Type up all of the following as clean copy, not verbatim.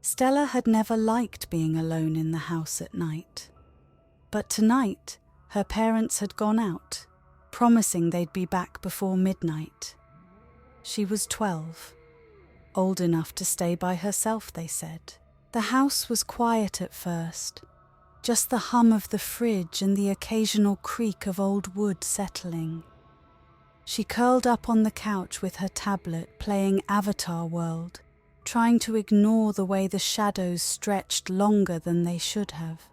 Stella had never liked being alone in the house at night. But tonight, her parents had gone out, promising they'd be back before midnight. She was 12, old enough to stay by herself, they said. The house was quiet at first, just the hum of the fridge and the occasional creak of old wood settling. She curled up on the couch with her tablet, playing Avatar World, trying to ignore the way the shadows stretched longer than they should have.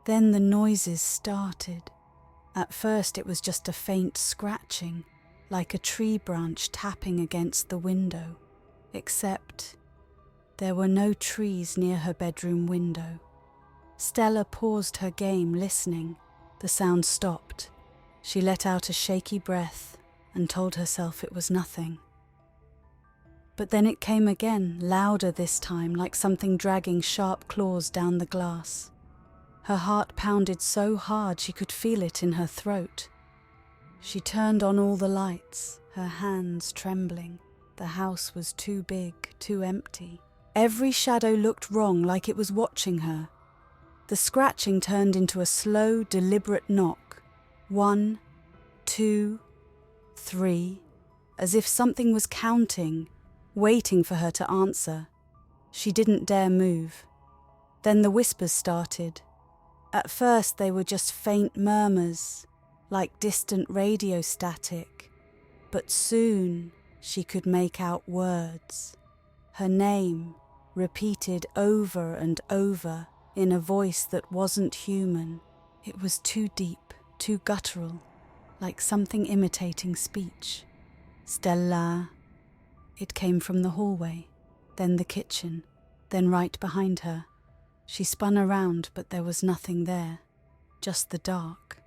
Then the noises started. At first it was just a faint scratching, like a tree branch tapping against the window, except there were no trees near her bedroom window. Stella paused her game, listening. The sound stopped. She let out a shaky breath and told herself it was nothing. But then it came again, louder this time, like something dragging sharp claws down the glass. Her heart pounded so hard she could feel it in her throat. She turned on all the lights, her hands trembling. The house was too big, too empty. Every shadow looked wrong, like it was watching her. The scratching turned into a slow, deliberate knock. 1, 2, 3, as if something was counting, waiting for her to answer. She didn't dare move. Then the whispers started. At first they were just faint murmurs, like distant radio static, but soon she could make out words. Her name, repeated over and over in a voice that wasn't human. It was too deep, too guttural, like something imitating speech. Stella. It came from the hallway, then the kitchen, then right behind her. She spun around, but there was nothing there, just the dark.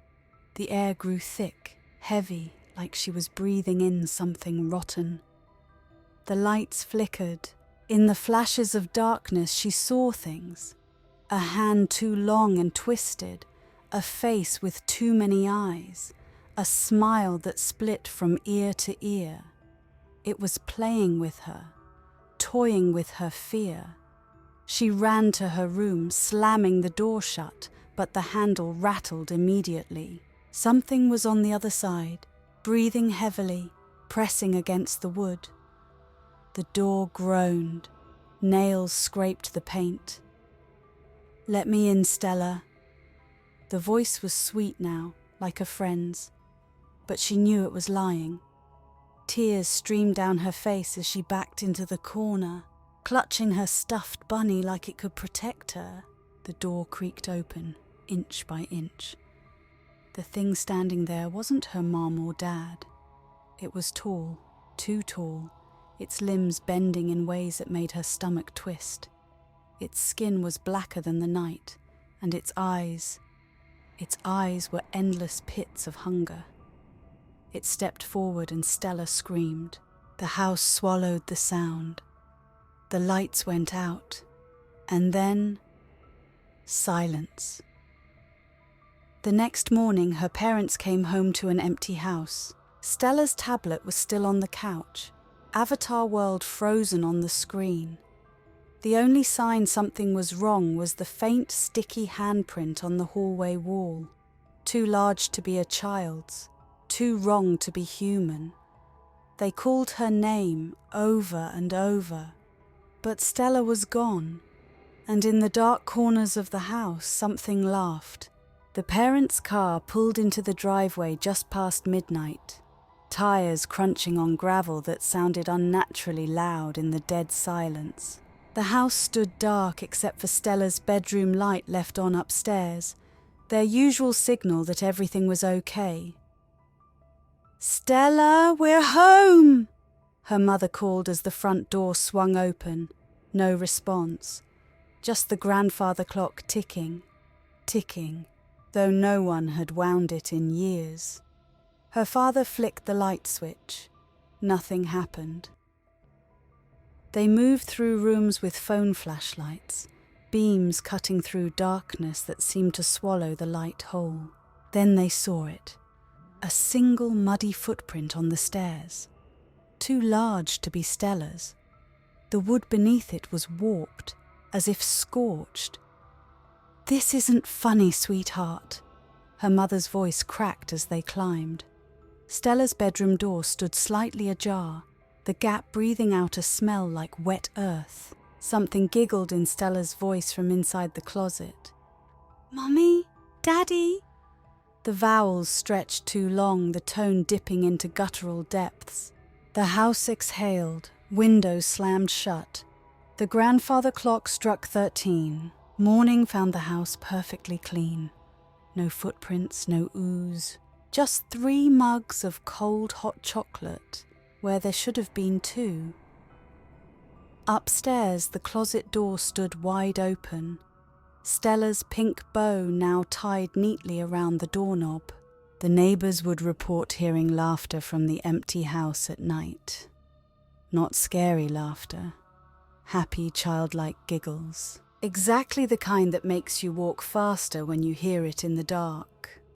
The air grew thick, heavy, like she was breathing in something rotten. The lights flickered. In the flashes of darkness, she saw things. A hand too long and twisted, a face with too many eyes, a smile that split from ear to ear. It was playing with her, toying with her fear. She ran to her room, slamming the door shut, but the handle rattled immediately. Something was on the other side, breathing heavily, pressing against the wood. The door groaned. Nails scraped the paint. "Let me in, Stella." The voice was sweet now, like a friend's, but she knew it was lying. Tears streamed down her face as she backed into the corner, clutching her stuffed bunny like it could protect her. The door creaked open, inch by inch. The thing standing there wasn't her mom or dad. It was tall, too tall, its limbs bending in ways that made her stomach twist. Its skin was blacker than the night, and its eyes were endless pits of hunger. It stepped forward and Stella screamed. The house swallowed the sound. The lights went out, and then silence. The next morning, her parents came home to an empty house. Stella's tablet was still on the couch, Avatar World frozen on the screen. The only sign something was wrong was the faint, sticky handprint on the hallway wall. Too large to be a child's, too wrong to be human. They called her name over and over, but Stella was gone, and in the dark corners of the house something laughed. The parents' car pulled into the driveway just past midnight, tires crunching on gravel that sounded unnaturally loud in the dead silence. The house stood dark except for Stella's bedroom light left on upstairs, their usual signal that everything was okay. "Stella, we're home!" her mother called as the front door swung open. No response, just the grandfather clock ticking, though no one had wound it in years. Her father flicked the light switch. Nothing happened. They moved through rooms with phone flashlights, beams cutting through darkness that seemed to swallow the light whole. Then they saw it. A single muddy footprint on the stairs. Too large to be Stella's. The wood beneath it was warped, as if scorched. "This isn't funny, sweetheart." Her mother's voice cracked as they climbed. Stella's bedroom door stood slightly ajar, the gap breathing out a smell like wet earth. Something giggled in Stella's voice from inside the closet. "Mummy? Daddy?" The vowels stretched too long, the tone dipping into guttural depths. The house exhaled, windows slammed shut. The grandfather clock struck 13. Morning found the house perfectly clean. No footprints, no ooze. Just 3 mugs of cold hot chocolate, where there should have been 2. Upstairs, the closet door stood wide open. Stella's pink bow now tied neatly around the doorknob. The neighbours would report hearing laughter from the empty house at night. Not scary laughter. Happy, childlike giggles. Exactly the kind that makes you walk faster when you hear it in the dark.